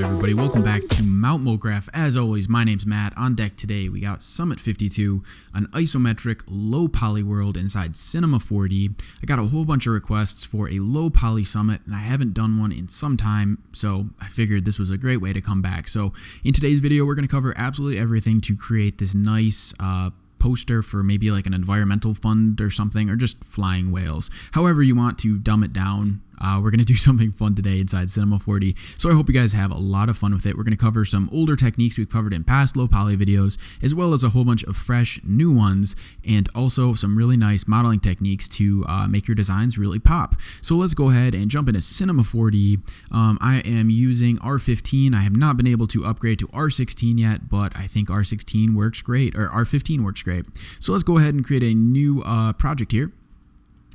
everybody? Welcome back to Mount Mograph. As always, my name's Matt. On deck today, we got Summit 52, an isometric low poly world inside Cinema 4D. I got a whole bunch of requests for a low poly summit, and I haven't done one in some time, so I figured this was a great way to come back. So in today's video, we're going to cover absolutely everything to create this nice poster for maybe like an environmental fund or something, or just flying whales. However you want to dumb it down. We're going to do something fun today inside Cinema 4D, so I hope you guys have a lot of fun with it. We're going to cover some older techniques we've covered in past low poly videos, as well as a whole bunch of fresh new ones, and also some really nice modeling techniques to make your designs really pop. So let's go ahead and jump into Cinema 4D. I am using R15. I have not been able to upgrade to R16 yet, but I think R16 works great, or R15 works great. So let's go ahead and create a new project here.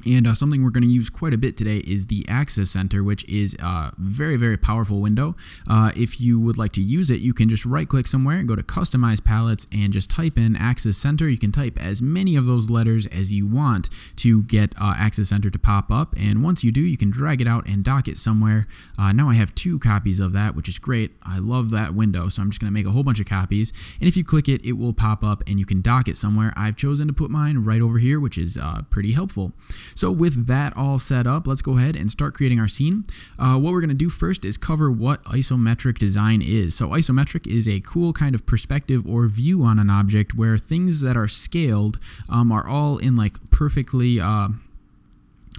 And something we're going to use quite a bit today is the Axis Center, which is a very, very powerful window. If you would like to use it, you can just right-click somewhere and go to Customize Palettes and just type in Axis Center. You can type as many of those letters as you want to get Axis Center to pop up. And once you do, you can drag it out and dock it somewhere. Now I have 2 copies of that, which is great. I love that window, so I'm just going to make a whole bunch of copies. And if you click it, it will pop up and you can dock it somewhere. I've chosen to put mine right over here, which is pretty helpful. So with that all set up, let's go ahead and start creating our scene. What we're going to do first is cover what isometric design is. So isometric is a cool kind of perspective or view on an object where things that are scaled are all in like perfectly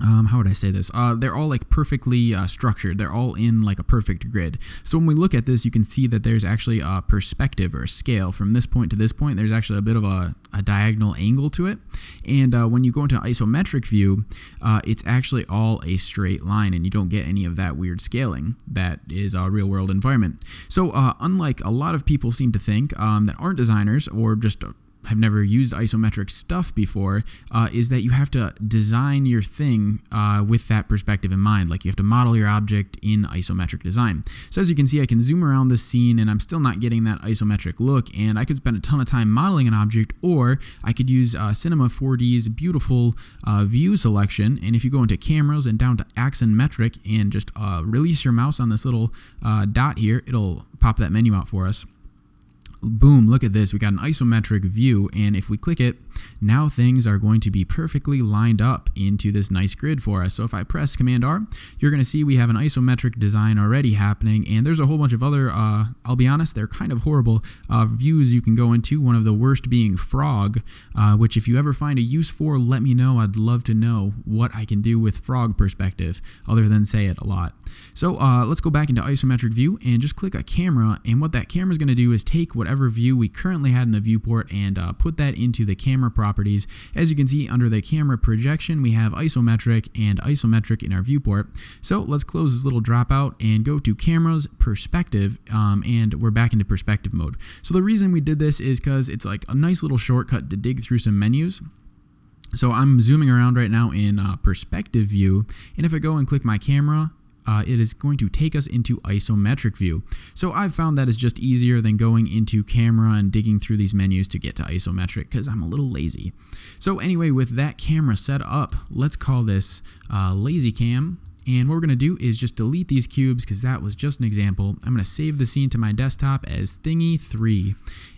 how would I say this? They're all like perfectly structured. They're all in like a perfect grid. So when we look at this, you can see that there's actually a perspective or a scale from this point to this point. There's actually a bit of a diagonal angle to it. And when you go into isometric view, it's actually all a straight line, and you don't get any of that weird scaling that is a real world environment. So unlike a lot of people seem to think that aren't designers or just have never used isometric stuff before, is that you have to design your thing with that perspective in mind. Like you have to model your object in isometric design. So as you can see, I can zoom around this scene and I'm still not getting that isometric look, and I could spend a ton of time modeling an object, or I could use Cinema 4D's beautiful view selection. And if you go into cameras and down to Axometric and just release your mouse on this little dot here, it'll pop that menu out for us. Boom, look at this. We got an isometric view, and if we click it, now things are going to be perfectly lined up into this nice grid for us. So if I press Command R, you're going to see we have an isometric design already happening, and there's a whole bunch of other, I'll be honest, they're kind of horrible views you can go into, one of the worst being frog, which if you ever find a use for, let me know. I'd love to know what I can do with frog perspective, other than say it a lot. So let's go back into isometric view and just click a camera, and what that camera is going to do is take whatever view we currently had in the viewport and put that into the camera properties. As you can see, under the camera projection, we have isometric and isometric in our viewport. So let's close this little dropout and go to cameras, perspective, and we're back into perspective mode. So the reason we did this is because it's like a nice little shortcut to dig through some menus. So I'm zooming around right now in perspective view, and if I go and click my camera, it is going to take us into isometric view. So I've found that is just easier than going into camera and digging through these menus to get to isometric, because I'm a little lazy. So anyway, with that camera set up, let's call this lazy cam. And what we're going to do is just delete these cubes, because that was just an example. I'm going to save the scene to my desktop as thingy3.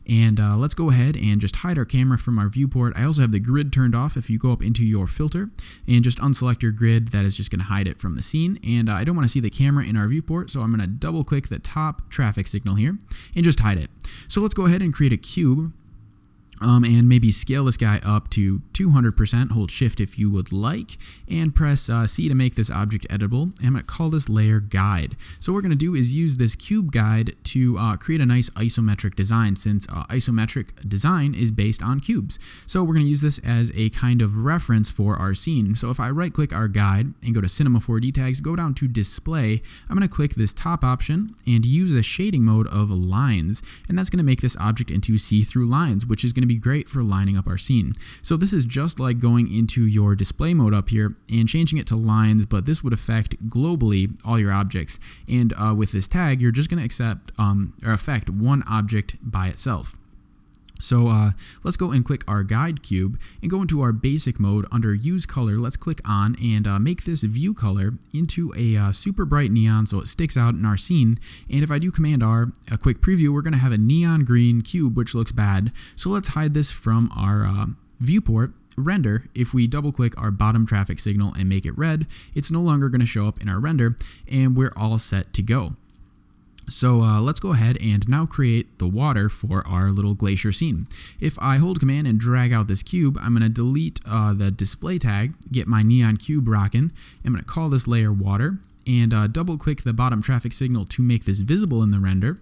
And let's go ahead and just hide our camera from our viewport. I also have the grid turned off. If you go up into your filter and just unselect your grid, that is just going to hide it from the scene. And I don't want to see the camera in our viewport, so I'm going to double click the top traffic signal here and just hide it. So let's go ahead and create a cube. And maybe scale this guy up to 200%, hold shift if you would like, and press C to make this object editable. And I'm going to call this layer guide. So what we're going to do is use this cube guide to create a nice isometric design, since isometric design is based on cubes. So we're going to use this as a kind of reference for our scene. So if I right click our guide and go to Cinema 4D tags, go down to display, I'm going to click this top option and use a shading mode of lines, and that's going to make this object into see-through lines, which is going to be great for lining up our scene. So this is just like going into your display mode up here and changing it to lines, but this would affect globally all your objects. And with this tag, you're just going to affect one object by itself. So let's go and click our guide cube and go into our basic mode. Under use color, let's click on and make this view color into a super bright neon so it sticks out in our scene. And if I do Command R, a quick preview, we're going to have a neon green cube, which looks bad. So let's hide this from our viewport. Render. If we double click our bottom traffic signal and make it red, it's no longer going to show up in our render, and we're all set to go. So let's go ahead and now create the water for our little glacier scene. If I hold Command and drag out this cube, I'm going to delete the display tag, get my neon cube rocking. I'm going to call this layer water and double click the bottom traffic signal to make this visible in the render.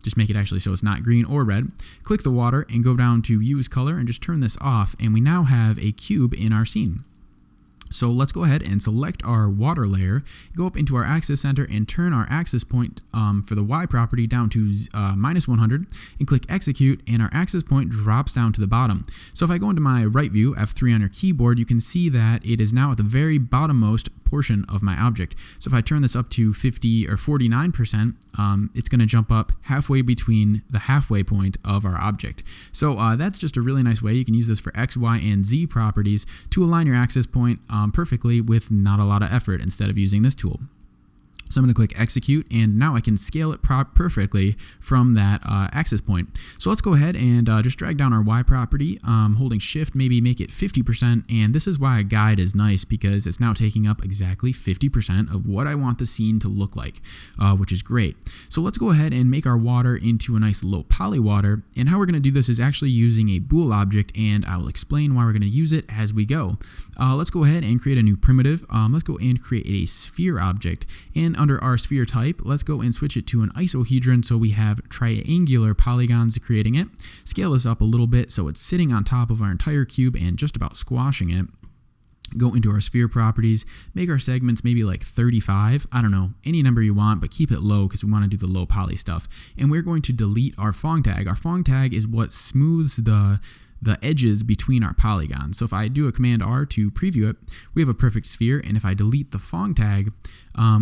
Just make it actually so it's not green or red. Click the water and go down to use color and just turn this off, and we now have a cube in our scene. So let's go ahead and select our water layer, go up into our axis center and turn our axis point for the Y property down to -100 and click execute, and our axis point drops down to the bottom. So if I go into my right view, F3 on your keyboard, you can see that it is now at the very bottommost portion of my object. So if I turn this up to 50 or 49%, it's going to jump up halfway between the halfway point of our object. So that's just a really nice way. You can use this for X, Y, and Z properties to align your axis point perfectly with not a lot of effort instead of using this tool. So I'm going to click execute, and now I can scale it perfectly from that axis point. So let's go ahead and just drag down our Y property, holding shift, maybe make it 50%. And this is why a guide is nice, because it's now taking up exactly 50% of what I want the scene to look like, which is great. So let's go ahead and make our water into a nice low poly water. And how we're going to do this is actually using a bool object, and I will explain why we're going to use it as we go. Let's go ahead and create a new primitive. Let's go and create a sphere object. And under our sphere type, let's go and switch it to an isohedron so we have triangular polygons creating it. Scale this up a little bit so it's sitting on top of our entire cube and just about squashing it. Go into our sphere properties, make our segments maybe like 35, I don't know, any number you want, but keep it low because we want to do the low poly stuff. And we're going to delete our Phong tag. Our Phong tag is what smooths the edges between our polygons. So if I do a Command R to preview it, we have a perfect sphere. And if I delete the Phong tag,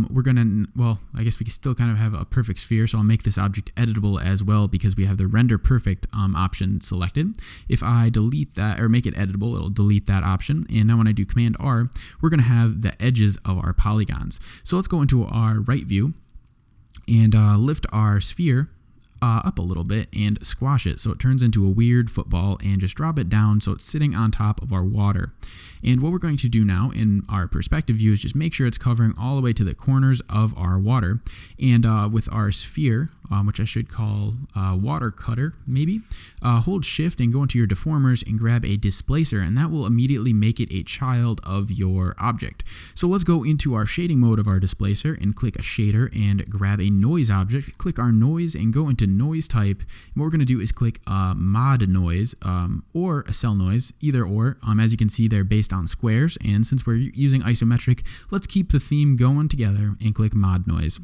we're gonna, well, I guess we still kind of have a perfect sphere. So I'll make this object editable as well because we have the render perfect option selected. If I delete that or make it editable, it'll delete that option. And now when I do Command R, we're gonna have the edges of our polygons. So let's go into our right view and lift our sphere up a little bit and squash it so it turns into a weird football, and just drop it down so it's sitting on top of our water. And what we're going to do now in our perspective view is just make sure it's covering all the way to the corners of our water. And with our sphere, which I should call water cutter maybe, hold shift and go into your deformers and grab a displacer, and that will immediately make it a child of your object. So let's go into our shading mode of our displacer and click a shader and grab a noise object, click our noise and go into noise type. And what we're going to do is click mod noise or a cell noise, either or. As you can see, they're based on squares, and since we're using isometric, let's keep the theme going together and click mod noise.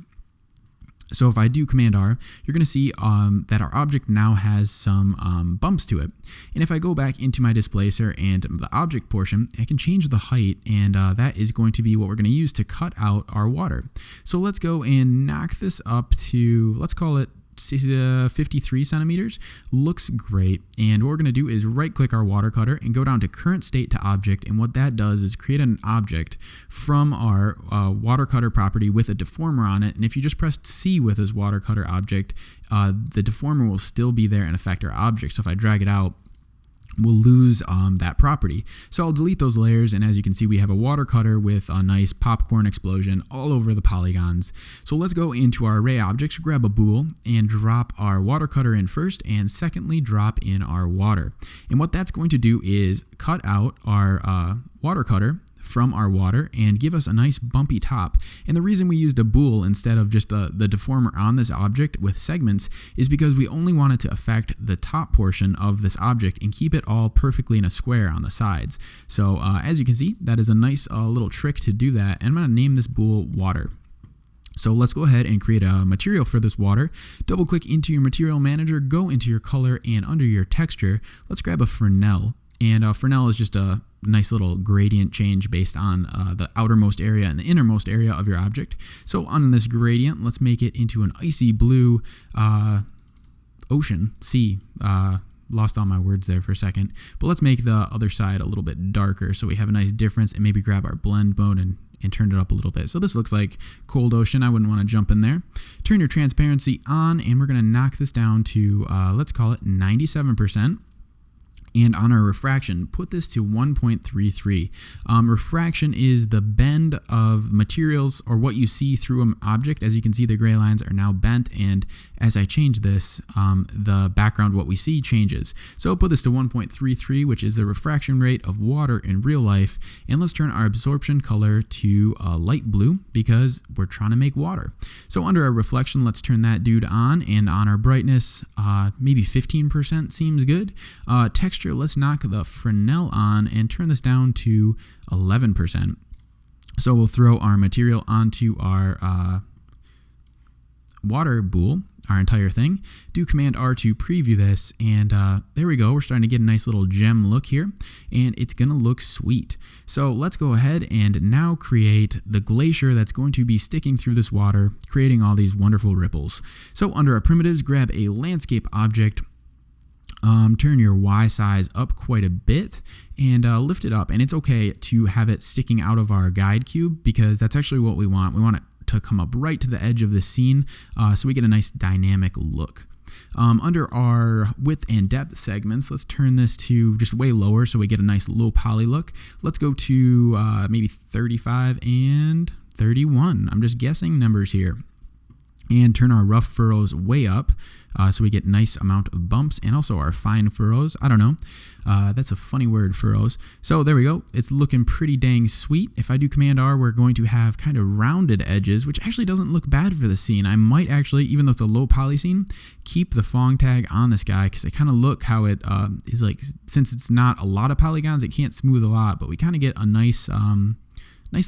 So if I do Command R, you're going to see that our object now has some bumps to it. And if I go back into my displacer and the object portion, I can change the height, and that is going to be what we're going to use to cut out our water. So let's go and knock this up to, let's call it 53 centimeters. Looks great. And what we're going to do is right click our water cutter and go down to current state to object, and what that does is create an object from our water cutter property with a deformer on it. And if you just press C with this water cutter object, the deformer will still be there and affect our object. So if I drag it out, we'll lose that property. So I'll delete those layers, and as you can see, we have a water cutter with a nice popcorn explosion all over the polygons. So let's go into our array objects, grab a bool, and drop our water cutter in first, and secondly drop in our water. And what that's going to do is cut out our water cutter from our water and give us a nice bumpy top. And the reason we used a bool instead of just the deformer on this object with segments is because we only wanted to affect the top portion of this object and keep it all perfectly in a square on the sides. So as you can see, that is a nice little trick to do that. And I'm going to name this bool water. So let's go ahead and create a material for this water. Double click into your material manager, go into your color, and under your texture, let's grab a Fresnel. And Fresnel is just a nice little gradient change based on the outermost area and the innermost area of your object. So on this gradient, let's make it into an icy blue ocean, sea. Lost all my words there for a second. But let's make the other side a little bit darker so we have a nice difference, and maybe grab our blend mode and turn it up a little bit. So this looks like cold ocean. I wouldn't want to jump in there. Turn your transparency on, and we're going to knock this down to, let's call it 97%. And on our refraction, put this to 1.33. Refraction is the bend of materials, or what you see through an object. As you can see, the gray lines are now bent, and as I change this, the background, what we see, changes. So put this to 1.33, which is the refraction rate of water in real life, and let's turn our absorption color to light blue, because we're trying to make water. So under our reflection, let's turn that dude on, and on our brightness, maybe 15% seems good. Texture, let's knock the Fresnel on and turn this down to 11%. So we'll throw our material onto our water bool, our entire thing. Do Command R to preview this, and there we go. We're starting to get a nice little gem look here, and it's gonna look sweet. So let's go ahead and now create the glacier that's going to be sticking through this water, creating all these wonderful ripples. So under our primitives, grab a landscape object. Turn your Y size up quite a bit and lift it up, and it's okay to have it sticking out of our guide cube, because that's actually what we want. We want it to come up right to the edge of the scene, so we get a nice dynamic look. Under our width and depth segments, let's turn this to just way lower so we get a nice low poly look. Let's go to maybe 35 and 31. I'm just guessing numbers here. And turn our rough furrows way up so we get nice amount of bumps, and also our fine furrows. I don't know. That's a funny word, furrows. So there we go. It's looking pretty dang sweet. If I do Command R, we're going to have kind of rounded edges, which actually doesn't look bad for the scene. I might actually, even though it's a low poly scene, keep the Fong tag on this guy, because I kind of look how it is like, since it's not a lot of polygons, it can't smooth a lot, but we kind of get a nice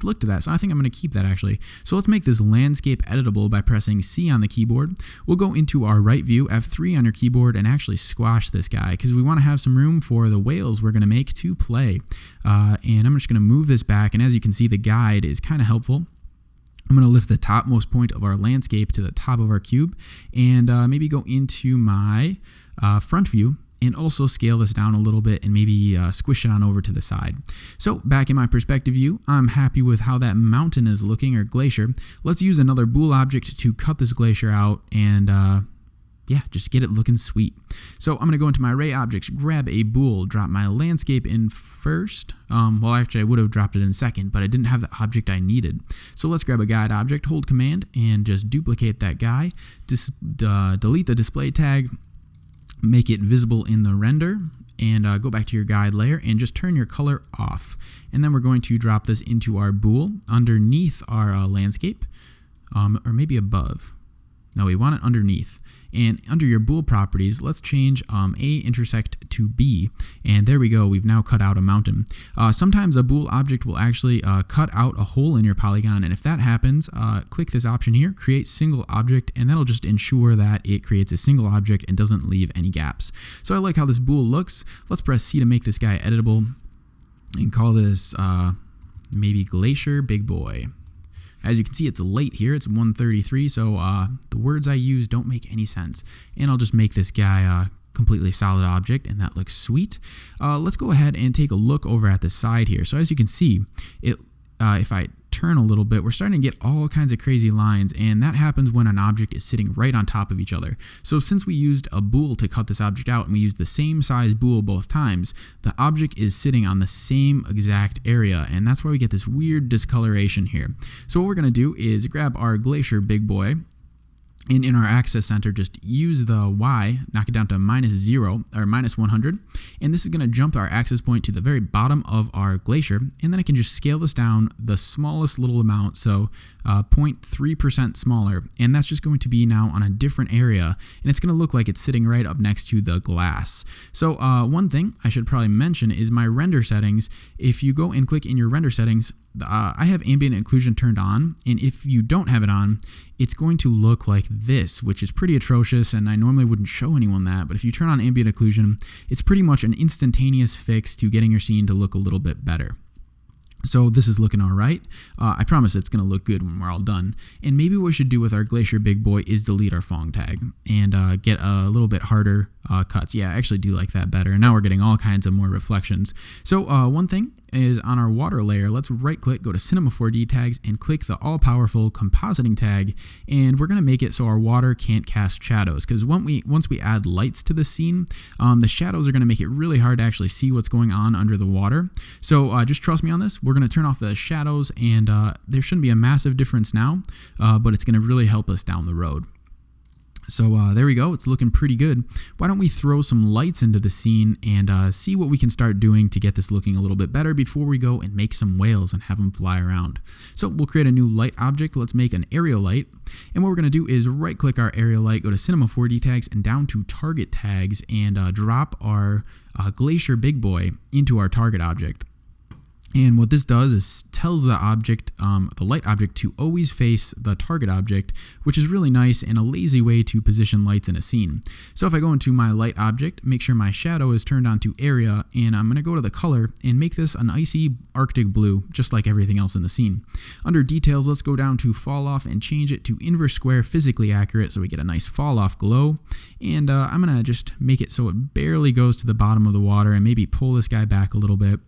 look to that. So I think I'm going to keep that actually. So let's make this landscape editable by pressing C on the keyboard. We'll go into our right view, F3 on your keyboard, and actually squash this guy, because we want to have some room for the whales we're going to make to play. And I'm just going to move this back, and as you can see, the guide is kind of helpful. I'm going to lift the topmost point of our landscape to the top of our cube, and maybe go into my front view, and also scale this down a little bit and maybe squish it on over to the side. So back in my perspective view, I'm happy with how that mountain is looking, or glacier. Let's use another bool object to cut this glacier out, and yeah, just get it looking sweet. So I'm going to go into my array objects, grab a bool, drop my landscape in first. Well, actually, I would have dropped it in second, but I didn't have the object I needed. So let's grab a guide object, hold Command, and just duplicate that guy. Delete the display tag, make it visible in the render, and go back to your guide layer and just turn your color off. And then we're going to drop this into our bool underneath our landscape, or maybe above. No, we want it underneath. And under your bool properties, let's change A intersect to B. And there we go, we've now cut out a mountain. Sometimes a bool object will actually cut out a hole in your polygon, and if that happens, click this option here, create single object, and that'll just ensure that it creates a single object and doesn't leave any gaps. So I like how this bool looks. Let's press C to make this guy editable, and call this maybe Glacier Big Boy. As you can see, it's late here. It's 1:33, so the words I use don't make any sense. And I'll just make this guy completely solid object, and that looks sweet. Let's go ahead and take a look over at the side here. So as you can see, if I turn a little bit, we're starting to get all kinds of crazy lines, and that happens when an object is sitting right on top of each other. So since we used a bool to cut this object out, and we used the same size bool both times, the object is sitting on the same exact area, and that's why we get this weird discoloration here. So what we're going to do is grab our Glacier Big Boy, and in our access center, just use the Y, knock it down to -0 or -100, and this is going to jump our access point to the very bottom of our glacier, and then I can just scale this down the smallest little amount, so 0.3% smaller, and that's just going to be now on a different area, and it's going to look like it's sitting right up next to the glass. So one thing I should probably mention is my render settings. If you go and click in your render settings, I have Ambient Occlusion turned on, and if you don't have it on, it's going to look like this, which is pretty atrocious, and I normally wouldn't show anyone that, but if you turn on Ambient Occlusion, it's pretty much an instantaneous fix to getting your scene to look a little bit better. So this is looking all right. I promise it's going to look good when we're all done. And maybe what we should do with our Glacier big boy is delete our Fong tag and get a little bit harder cuts. Yeah, I actually do like that better. And now we're getting all kinds of more reflections. So one thing is on our water layer, let's right click, go to Cinema 4D tags and click the all powerful compositing tag. And we're going to make it so our water can't cast shadows, because once we add lights to the scene, the shadows are going to make it really hard to actually see what's going on under the water. So just trust me on this. We're going to turn off the shadows, and there shouldn't be a massive difference now, but it's going to really help us down the road. So there we go. It's looking pretty good. Why don't we throw some lights into the scene and see what we can start doing to get this looking a little bit better before we go and make some whales and have them fly around. So we'll create a new light object. Let's make an aerial light. And what we're going to do is right click our aerial light, go to Cinema 4D tags and down to target tags, and drop our Glacier big boy into our target object. And what this does is tells the object, the light object, to always face the target object, which is really nice and a lazy way to position lights in a scene. So if I go into my light object, make sure my shadow is turned on to area, and I'm going to go to the color and make this an icy Arctic blue, just like everything else in the scene. Under details, let's go down to fall off and change it to inverse square physically accurate so we get a nice fall off glow. And I'm going to just make it so it barely goes to the bottom of the water and maybe pull this guy back a little bit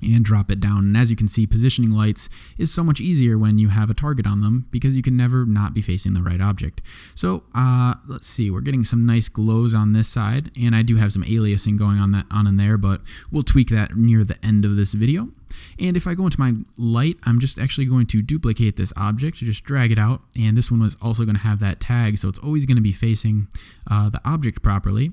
and drop it down. And as you can see, positioning lights is so much easier when you have a target on them, because you can never not be facing the right object. So let's see, we're getting some nice glows on this side, and I do have some aliasing going on in there, but we'll tweak that near the end of this video. And if I go into my light, I'm just actually going to duplicate this object, just drag it out, and this one was also going to have that tag, so it's always going to be facing the object properly.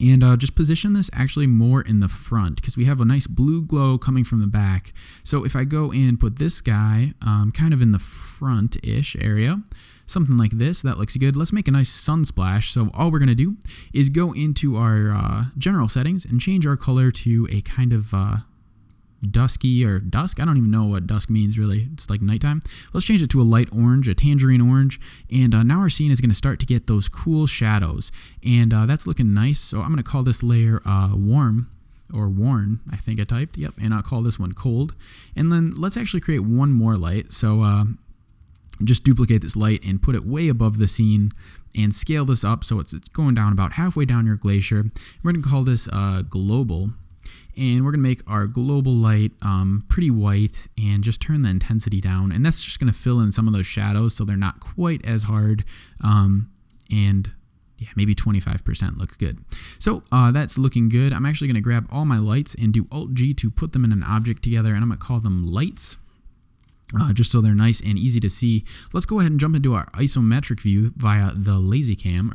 And just position this actually more in the front, because we have a nice blue glow coming from the back. So if I go and put this guy kind of in the front-ish area, something like this, that looks good. Let's make a nice sun splash. So all we're going to do is go into our general settings and change our color to a kind of dusky or dusk. I don't even know what dusk means really. It's like nighttime. Let's change it to a light orange, a tangerine orange, and now our scene is going to start to get those cool shadows, and that's looking nice. So I'm going to call this layer warm, or worn, I think I typed. Yep, and I'll call this one cold. And then let's actually create one more light. So just duplicate this light and put it way above the scene and scale this up so it's going down about halfway down your glacier. We're going to call this global. And we're going to make our global light pretty white and just turn the intensity down. And that's just going to fill in some of those shadows so they're not quite as hard. And yeah, maybe 25% looks good. So that's looking good. I'm actually going to grab all my lights and do Alt-G to put them in an object together. And I'm going to call them lights. Just so they're nice and easy to see. Let's go ahead and jump into our isometric view via the lazy cam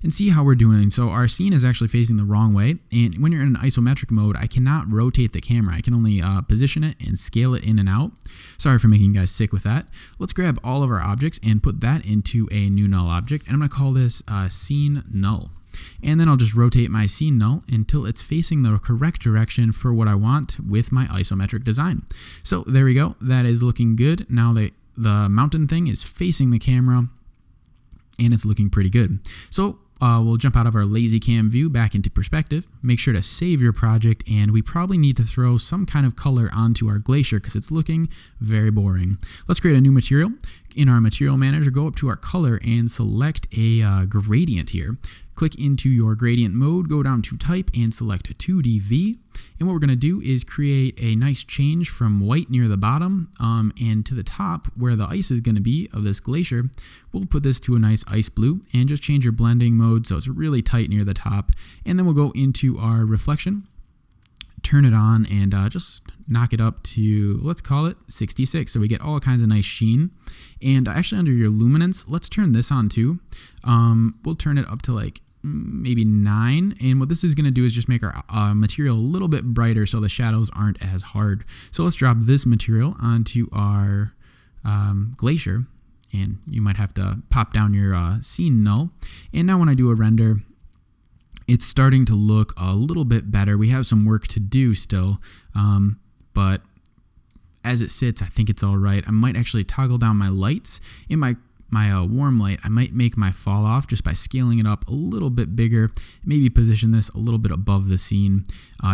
and see how we're doing. So our scene is actually facing the wrong way, and when you're in an isometric mode, I cannot rotate the camera. I can only position it and scale it in and out. Sorry for making you guys sick with that. Let's grab all of our objects and put that into a new null object, and I'm going to call this scene null. And then I'll just rotate my scene null until it's facing the correct direction for what I want with my isometric design. So there we go. That is looking good. Now the mountain thing is facing the camera, and it's looking pretty good. So we'll jump out of our lazy cam view back into perspective. Make sure to save your project, and we probably need to throw some kind of color onto our glacier because it's looking very boring. Let's create a new material. In our material manager, go up to our color and select a gradient here. Click into your gradient mode, go down to type and select a 2DV. And what we're going to do is create a nice change from white near the bottom and to the top where the ice is going to be of this glacier. We'll put this to a nice ice blue and just change your blending mode so it's really tight near the top. And then we'll go into our reflection, turn it on, and just knock it up to, let's call it 66, so we get all kinds of nice sheen. And actually under your luminance, let's turn this on too. We'll turn it up to like maybe 9, and what this is going to do is just make our material a little bit brighter so the shadows aren't as hard. So let's drop this material onto our glacier, and you might have to pop down your scene null. And now when I do a render, it's starting to look a little bit better. We have some work to do still, but as it sits, I think it's all right. I might actually toggle down my lights. In my my warm light, I might make my fall off just by scaling it up a little bit bigger, maybe position this a little bit above the scene,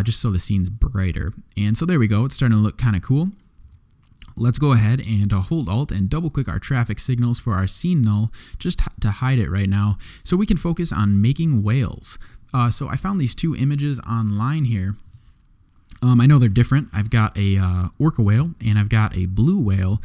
just so the scene's brighter. And so there we go, it's starting to look kind of cool. Let's go ahead and hold Alt and double click our traffic signals for our scene null just to hide it right now so we can focus on making whales. So I found these two images online here. I know they're different. I've got a orca whale and I've got a blue whale,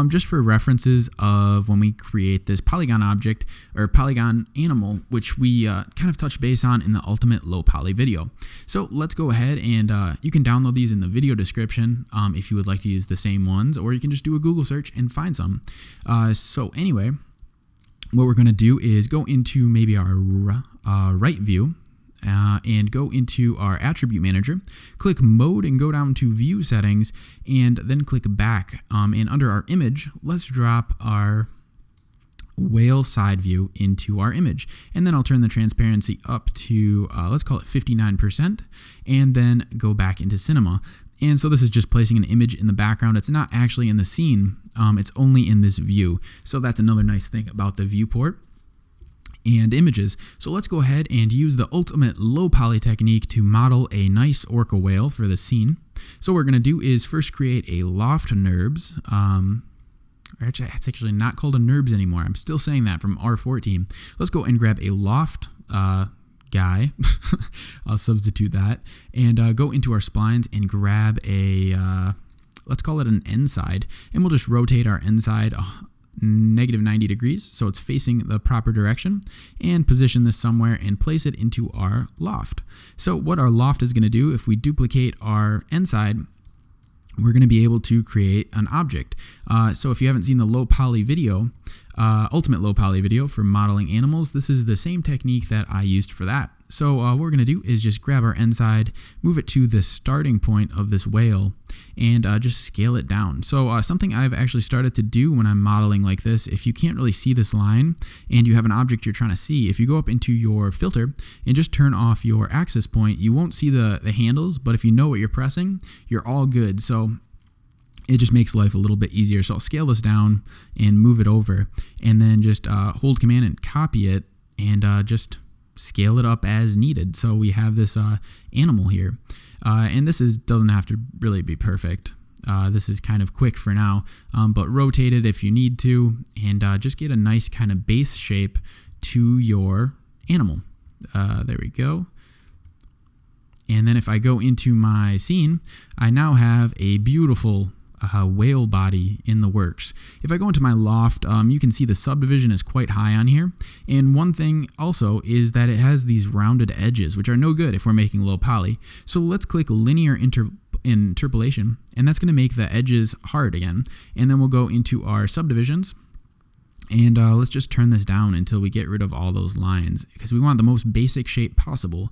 just for references of when we create this polygon object or polygon animal, which we kind of touched base on in the ultimate low poly video. So let's go ahead and you can download these in the video description if you would like to use the same ones, or you can just do a Google search and find some. So anyway, what we're going to do is go into maybe our right view. And go into our attribute manager, click mode and go down to view settings and then click back. And under our image, let's drop our whale side view into our image. And then I'll turn the transparency up to, let's call it 59%, and then go back into Cinema. And so this is just placing an image in the background. It's not actually in the scene. It's only in this view. So that's another nice thing about the viewport and images. So let's go ahead and use the ultimate low poly technique to model a nice orca whale for the scene. So what we're going to do is first create a Loft Nurbs. Actually, it's actually not called a Nurbs anymore. I'm still saying that from R14. Let's go and grab a Loft guy. I'll substitute that. And go into our splines and grab a, let's call it an end side. And we'll just rotate our end side negative 90 degrees so it's facing the proper direction, and position this somewhere and place it into our loft. So what our loft is going to do, if we duplicate our end side, we're going to be able to create an object. So if you haven't seen the low poly video, ultimate low poly video for modeling animals, this is the same technique that I used for that. So what we're going to do is just grab our end side, move it to the starting point of this whale, and just scale it down. So something I've actually started to do when I'm modeling like this, if you can't really see this line and you have an object you're trying to see, if you go up into your filter and just turn off your axis point, you won't see the handles, but if you know what you're pressing, you're all good. So it just makes life a little bit easier. So I'll scale this down and move it over, and then just hold command and copy it, and just scale it up as needed. So we have this animal here, and this doesn't have to really be perfect. This is kind of quick for now, but rotate it if you need to, and just get a nice kind of base shape to your animal. There we go. And then if I go into my scene, I now have a beautiful whale body in the works. If I go into my loft, you can see the subdivision is quite high on here. And one thing also is that it has these rounded edges, which are no good if we're making low poly. So let's click linear interpolation, and that's going to make the edges hard again. And then we'll go into our subdivisions, and let's just turn this down until we get rid of all those lines, because we want the most basic shape possible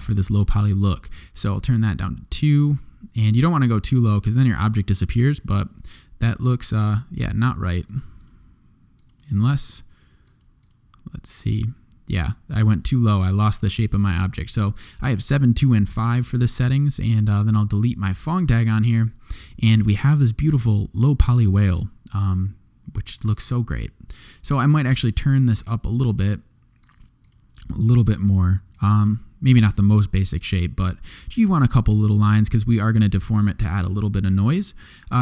for this low poly look. So I'll turn that down to 2. And you don't want to go too low because then your object disappears, but that looks, yeah, not right. Unless, let's see. Yeah, I went too low. I lost the shape of my object. So I have 7, 2, and 5 for the settings, and then I'll delete my Fong tag on here. And we have this beautiful low poly whale, which looks so great. So I might actually turn this up a little bit more. Maybe not the most basic shape, but you want a couple little lines because we are going to deform it to add a little bit of noise.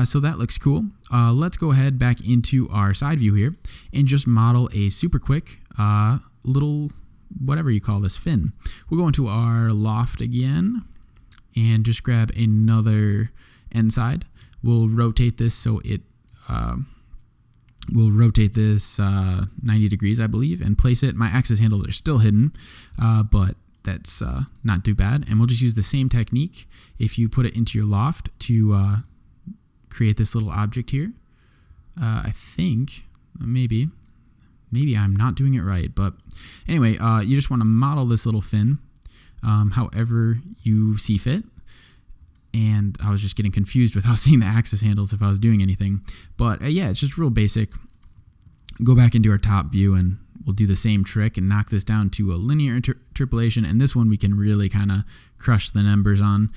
So that looks cool. Let's go ahead back into our side view here and just model a super quick little, whatever you call this, fin. We'll go into our loft again and just grab another end side. We'll rotate this so it, we'll rotate this 90 degrees, I believe, and place it. My axis handles are still hidden, but that's not too bad. And we'll just use the same technique if you put it into your loft to create this little object here. I think maybe I'm not doing it right, but anyway, you just want to model this little fin however you see fit. And I was just getting confused without seeing the axis handles if I was doing anything. But yeah, it's just real basic. Go back into our top view and we'll do the same trick and knock this down to a linear interpolation. And this one we can really kind of crush the numbers on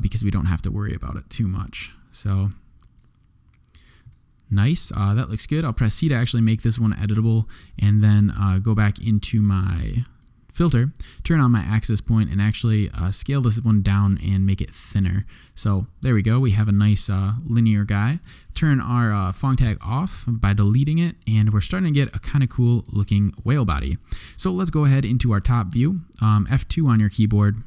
because we don't have to worry about it too much. So Nice, that looks good. I'll press C to actually make this one editable, and then go back into my filter, turn on my axis point, and actually scale this one down and make it thinner. So there we go, we have a nice linear guy. Turn our Fong tag off by deleting it, and we're starting to get a kind of cool looking whale body. So let's go ahead into our top view, F2 on your keyboard.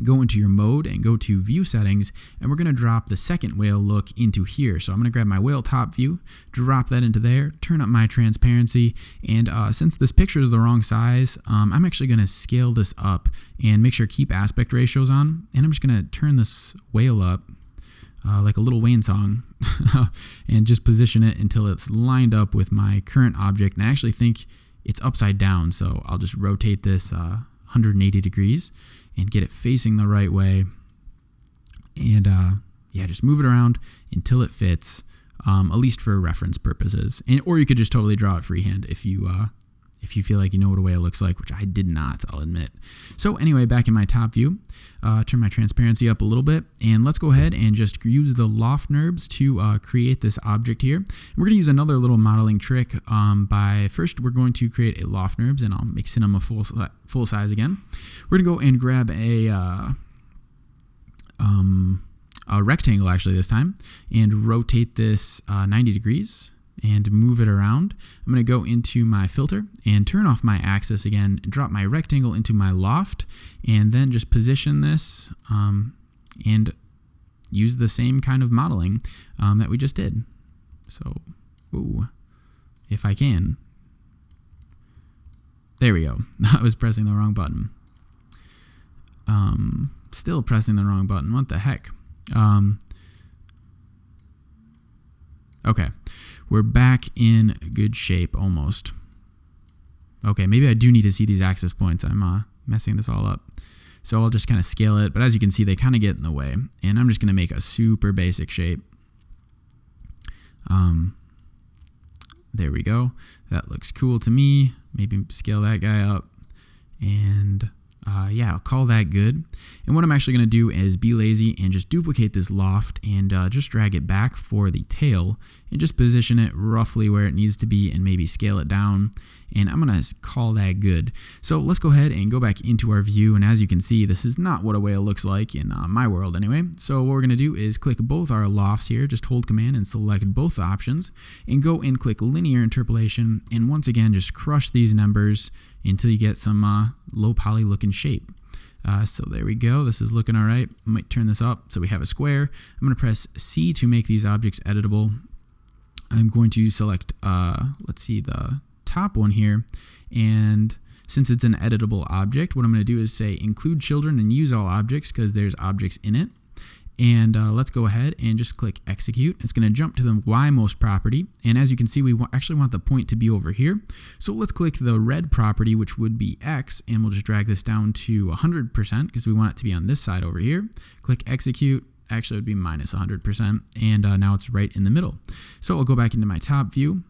Go into your mode and go to view settings, and we're going to drop the second whale look into here. So I'm going to grab my whale top view, drop that into there, turn up my transparency, and since this picture is the wrong size, I'm actually going to scale this up and make sure keep aspect ratios on, and I'm just going to turn this whale up like a Lil Wayne song and just position it until it's lined up with my current object. And I actually think it's upside down, so I'll just rotate this 180 degrees and get it facing the right way, and yeah, just move it around until it fits, at least for reference purposes. Or you could just totally draw it freehand if you feel like you know what a whale looks like, which I did not, I'll admit. So anyway, back in my top view, turn my transparency up a little bit, and let's go ahead and just use the Loft Nurbs to create this object here. And we're going to use another little modeling trick by first we're going to create a Loft Nurbs, and I'll make Cinema full size again. We're going to go and grab a rectangle actually this time, and rotate this 90 degrees. And move it around. I'm going to go into my filter and turn off my axis again, drop my rectangle into my loft, and then just position this and use the same kind of modeling that we just did. So, ooh, if I can. There we go. I was pressing the wrong button. Still pressing the wrong button. What the heck? Okay. We're back in good shape, almost. Okay, maybe I do need to see these axis points. I'm messing this all up. So I'll just kind of scale it, but as you can see, they kind of get in the way. And I'm just going to make a super basic shape. There we go. That looks cool to me. Maybe scale that guy up. And yeah, I'll call that good. And what I'm actually going to do is be lazy and just duplicate this loft and just drag it back for the tail and just position it roughly where it needs to be and maybe scale it down. And I'm going to call that good. So let's go ahead and go back into our view. And as you can see, this is not what a whale looks like in my world anyway. So what we're going to do is click both our lofts here, just hold Command and select both options, and go and click linear interpolation. And once again, just crush these numbers until you get some low poly looking shape. So there we go. This is looking all right. I might turn this up so we have a square. I'm going to press C to make these objects editable. I'm going to select, let's see, the top one here, and since it's an editable object, what I'm going to do is say include children and use all objects because there's objects in it. And let's go ahead and just click execute. It's going to jump to the YMost property, and as you can see, we actually want the point to be over here. So let's click the red property, which would be X, and we'll just drag this down to 100% because we want it to be on this side over here. Click execute. Actually, it would be minus 100%, and now it's right in the middle. So I'll go back into my top view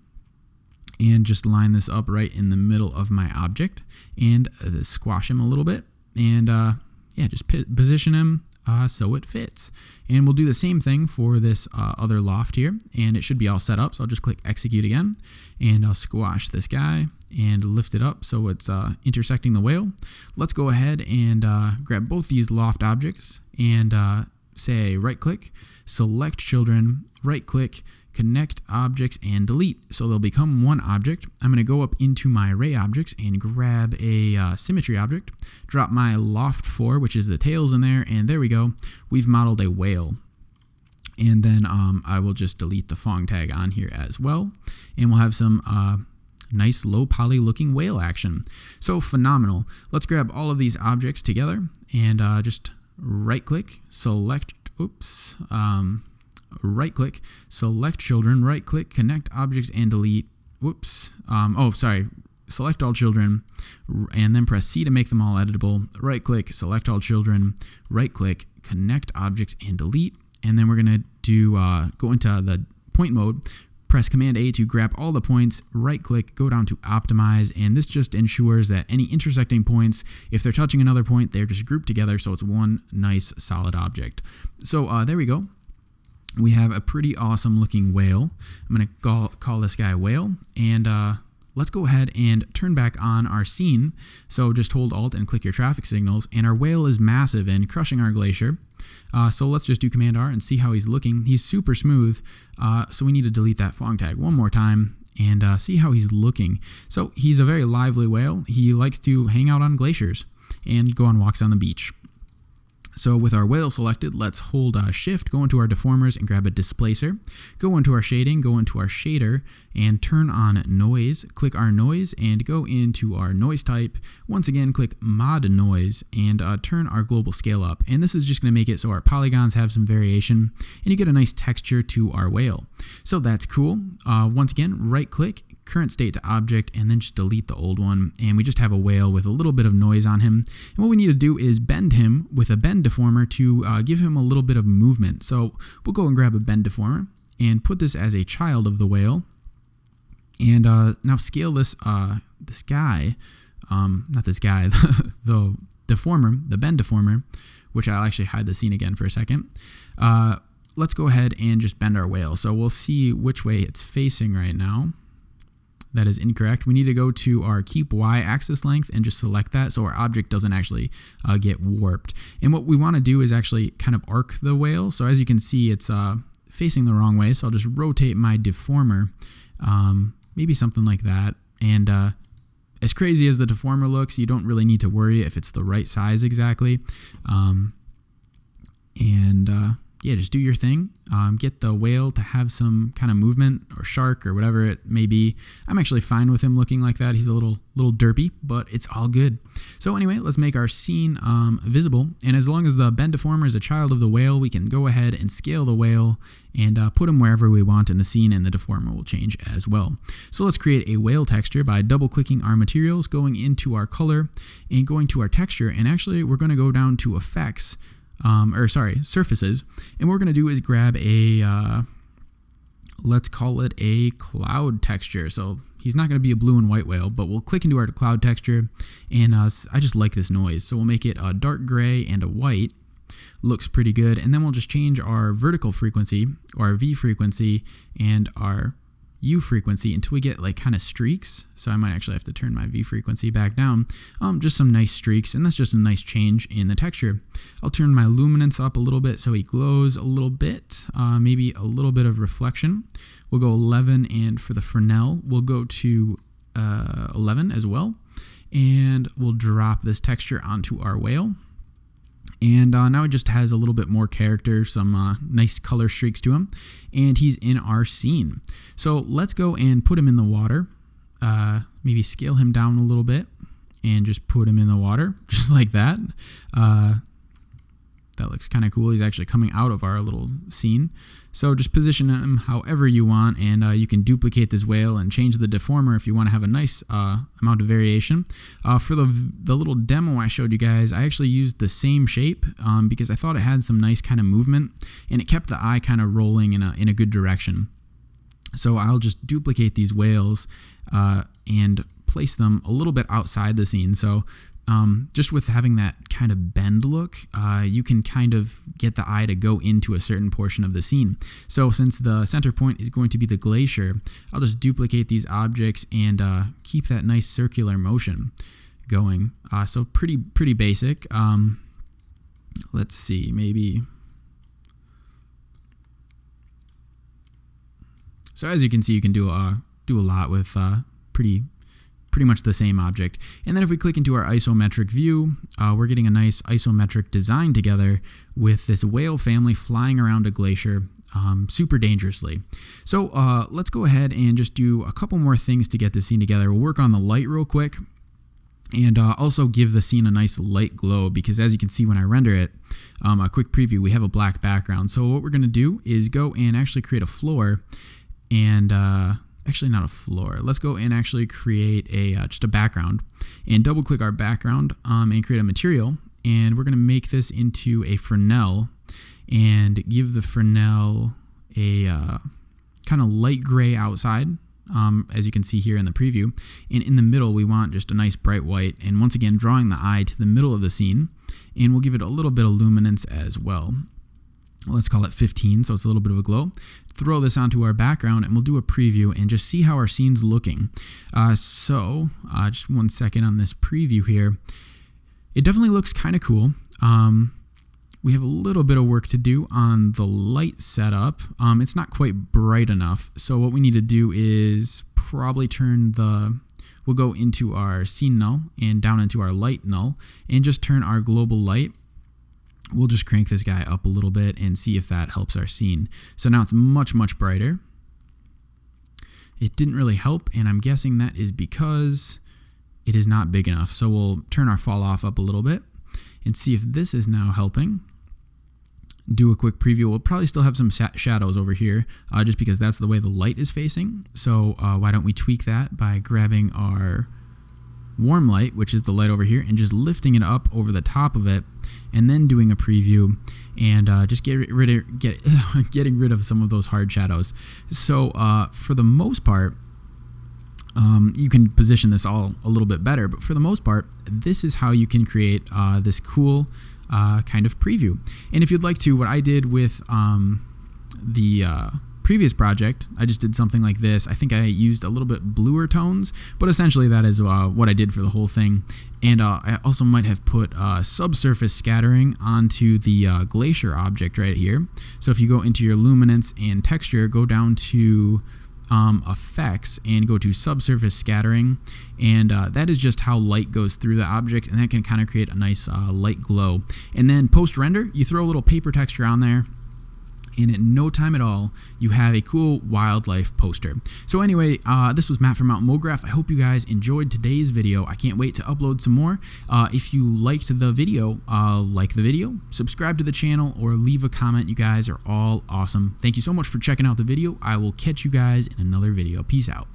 and just line this up right in the middle of my object and squash him a little bit, and yeah, just position him so it fits. And we'll do the same thing for this other loft here, and it should be all set up. So I'll just click execute again, and I'll squash this guy and lift it up so it's intersecting the whale. Let's go ahead and grab both these loft objects and say right click, select children, right click, connect objects, and delete. So they'll become one object. I'm going to go up into my array objects and grab a symmetry object, drop my loft 4, which is the tails in there, and there we go. We've modeled a whale. And then I will just delete the Fong tag on here as well, and we'll have some nice low poly looking whale action. So phenomenal. Let's grab all of these objects together and just right click, select, right click, select children, right click, connect objects, and delete. Select all children, and then press C to make them all editable. Right click, select all children, right click, connect objects, and delete. And then we're going to do go into the point mode, press Command A to grab all the points, right click, go down to optimize, and this just ensures that any intersecting points, if they're touching another point, they're just grouped together so it's one nice solid object. So there we go. we have a pretty awesome looking whale. I'm going to call this guy Whale, and let's go ahead and turn back on our scene. So just hold Alt and click your traffic signals, and our whale is massive and crushing our glacier. So let's just do Command R and see how he's looking. He's super smooth, so we need to delete that Fong tag one more time and see how he's looking. So he's a very lively whale. He likes to hang out on glaciers and go on walks on the beach. So with our whale selected, let's hold Shift, go into our deformers and grab a displacer. Go into our shading, go into our shader, and turn on noise. Click our noise and go into our noise type. Once again, click mod noise and turn our global scale up. And this is just going to make it so our polygons have some variation and you get a nice texture to our whale. So that's cool. Once again, right click, current state to object, and then just delete the old one, and we just have a whale with a little bit of noise on him. And what we need to do is bend him with a bend deformer to give him a little bit of movement. So we'll go and grab a bend deformer and put this as a child of the whale, and now scale this this guy, not this guy, the deformer, the bend deformer, which I'll actually hide the scene again for a second. Let's go ahead and just bend our whale. So we'll see which way it's facing right now. That is incorrect. We need to go to our keep Y axis length and just select that so our object doesn't actually get warped. And what we want to do is actually kind of arc the whale. So as you can see, it's facing the wrong way. So I'll just rotate my deformer, maybe something like that. And as crazy as the deformer looks, you don't really need to worry if it's the right size exactly. Yeah, just do your thing. Get the whale to have some kind of movement, or shark, or whatever it may be. I'm actually fine with him looking like that. He's a little derpy, but it's all good. So anyway, let's make our scene visible. And as long as the bend deformer is a child of the whale, we can go ahead and scale the whale and put him wherever we want in the scene, and the deformer will change as well. So let's create a whale texture by double-clicking our materials, going into our color, and going to our texture. And actually, we're going to go down to effects. Surfaces, and what we're going to do is grab a, let's call it a cloud texture. So he's not going to be a blue and white whale, but we'll click into our cloud texture, and I just like this noise, so we'll make it a dark gray and a white. Looks pretty good, and then we'll just change our vertical frequency, or our V frequency, and our U frequency until we get like kind of streaks. So I might actually have to turn my V frequency back down. Just some nice streaks, and that's just a nice change in the texture. I'll turn my luminance up a little bit so he glows a little bit, maybe a little bit of reflection. We'll go 11, and for the Fresnel, we'll go to 11 as well. And we'll drop this texture onto our whale. And now it just has a little bit more character, some nice color streaks to him, and he's in our scene. So let's go and put him in the water, maybe scale him down a little bit, and just put him in the water, just like that. That looks kind of cool. He's actually coming out of our little scene. So just position him however you want, and you can duplicate this whale and change the deformer if you want to have a nice amount of variation. For the little demo I showed you guys, I actually used the same shape because I thought it had some nice kind of movement, and it kept the eye kind of rolling in a good direction. So I'll just duplicate these whales and place them a little bit outside the scene. So just with having that kind of bend look, you can kind of get the eye to go into a certain portion of the scene. So since the center point is going to be the glacier, I'll just duplicate these objects and keep that nice circular motion going. So pretty basic. Let's see, maybe. So as you can see, you can do a lot with pretty much the same object. And then if we click into our isometric view, we're getting a nice isometric design together with this whale family flying around a glacier super dangerously. So let's go ahead and just do a couple more things to get this scene together. We'll work on the light real quick, and also give the scene a nice light glow, because as you can see when I render it, a quick preview, we have a black background. So what we're going to do is go and actually create a floor, and actually not a floor. Let's go and actually create just a background, and double click our background and create a material, and we're going to make this into a Fresnel and give the Fresnel a kind of light gray outside, as you can see here in the preview, and in the middle we want just a nice bright white, and once again drawing the eye to the middle of the scene, and we'll give it a little bit of luminance as well. let's call it 15, so it's a little bit of a glow. Throw this onto our background and we'll do a preview and just see how our scene's looking. Just 1 second on this preview here. It definitely looks kind of cool. We have a little bit of work to do on the light setup. It's not quite bright enough, so what we need to do is probably we'll go into our scene null and down into our light null and just turn our global light. We'll just crank this guy up a little bit and see if that helps our scene. So now it's much, much brighter. It didn't really help, and I'm guessing that is because it is not big enough. So we'll turn our fall off up a little bit and see if this is now helping. Do a quick preview. We'll probably still have some shadows over here just because that's the way the light is facing. So why don't we tweak that by grabbing our warm light, which is the light over here, and just lifting it up over the top of it, and then doing a preview and just getting rid of some of those hard shadows. So for the most part, you can position this all a little bit better, but for the most part, this is how you can create this cool kind of preview. And if you'd like to, what I did with the previous project, I just did something like this. I think I used a little bit bluer tones, but essentially that is what I did for the whole thing. And I also might have put subsurface scattering onto the Glacier object right here. So if you go into your luminance and texture, go down to effects and go to subsurface scattering, and that is just how light goes through the object, and that can kind of create a nice light glow. And then post render, you throw a little paper texture on there, and in no time at all, you have a cool wildlife poster. So anyway, this was Matt from Mograph. I hope you guys enjoyed today's video. I can't wait to upload some more. If you liked the video, like the video, subscribe to the channel, or leave a comment. You guys are all awesome. Thank you so much for checking out the video. I will catch you guys in another video. Peace out.